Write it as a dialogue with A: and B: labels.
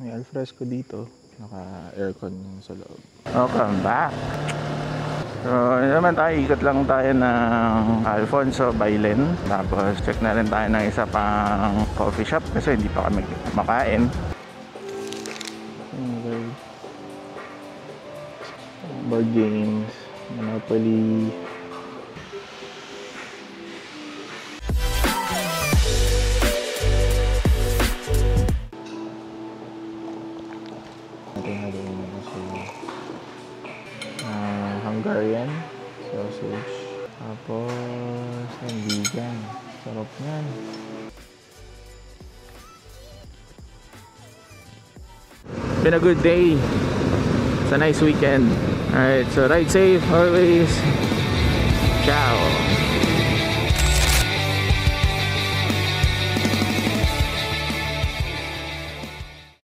A: May alfresco dito. Naka-aircon yung sa loob. Welcome back! So, naman tayo, ikot lang tayo ng Alfonso Bailen. Tapos, check na rin tayo ng isa pang coffee shop kasi hindi pa kami makain. Board games, Monopoly. Hungarian sausage. Tapos, vegan. Sarap yan. Been a good day. It's a nice weekend. Alright, so ride safe always. Ciao.